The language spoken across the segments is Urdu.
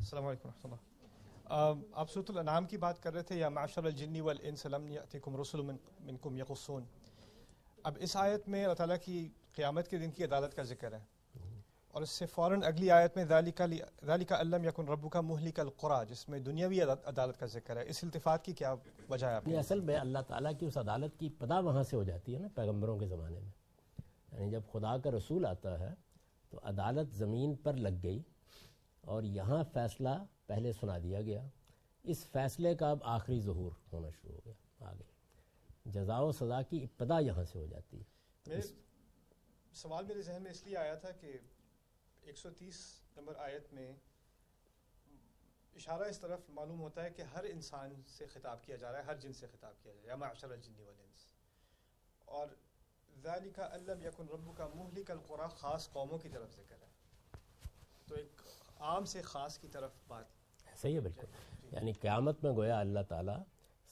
السلام علیکم ورحمۃ اللہ. آپ سورۃ الانعام کی بات کر رہے تھے، یا معشر الجن والانس لم یأتکم رسل منکم یقصون. اب اس آیت میں اللہ تعالیٰ کی قیامت کے دن کی عدالت کا ذکر ہے، اور اس سے فوراً اگلی آیت میں ذالک ان لم یکن ربک مہلک القری، جس میں دنیاوی عدالت کا ذکر ہے. اس التفات کی کیا وجہ ہے آپ کی؟ اصل میں اللہ تعالیٰ کی اس عدالت کی ابتدا وہاں سے ہو جاتی ہے نا، پیغمبروں کے زمانے میں. یعنی جب خدا کا رسول آتا ہے تو عدالت زمین پر لگ گئی، اور یہاں فیصلہ پہلے سنا دیا گیا. اس فیصلے کا اب آخری ظہور ہونا شروع ہو گیا. آگے جزا و سزا کی ابتدا یہاں سے ہو جاتی ہے. سوال میرے ذہن میں اس لیے آیا تھا کہ 130 نمبر آیت میں اشارہ اس طرف معلوم ہوتا ہے کہ ہر انسان سے خطاب کیا جا رہا ہے، ہر جن سے خطاب کیا جا رہا ہے، یا معشر الجن والانس. اور ذالک ان لم یکن ربک مہلک القری خاص قوموں کی طرف ذکر ہے، تو ایک عام سے خاص کی طرف بات صحیح ہے. بالکل، یعنی قیامت میں گویا اللہ تعالیٰ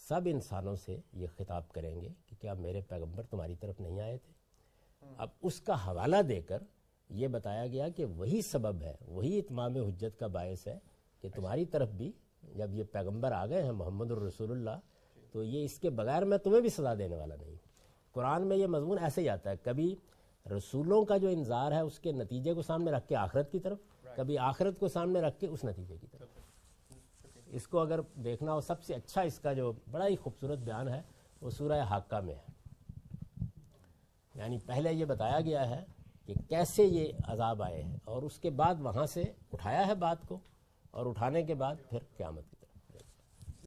سب انسانوں سے یہ خطاب کریں گے کہ کیا میرے پیغمبر تمہاری طرف نہیں آئے تھے. اب اس کا حوالہ دے کر یہ بتایا گیا کہ وہی سبب ہے، وہی اتمام حجت کا باعث ہے کہ تمہاری طرف بھی جب یہ پیغمبر آ گئے ہیں محمد الرسول اللہ، تو یہ اس کے بغیر میں تمہیں بھی سزا دینے والا نہیں. قرآن میں یہ مضمون ایسے ہی آتا ہے، کبھی رسولوں کا جو انذار ہے اس کے نتیجے کو سامنے رکھ کے آخرت کی طرف، کبھی آخرت کو سامنے رکھ کے اس نتیجے کی طرف. اس کو اگر دیکھنا ہو، سب سے اچھا اس کا جو بڑا ہی خوبصورت بیان ہے وہ سورہ حاقہ میں ہے. یعنی پہلے یہ بتایا گیا ہے کہ کیسے یہ عذاب آئے ہیں، اور اس کے بعد وہاں سے اٹھایا ہے بات کو، اور اٹھانے کے بعد پھر قیامت کی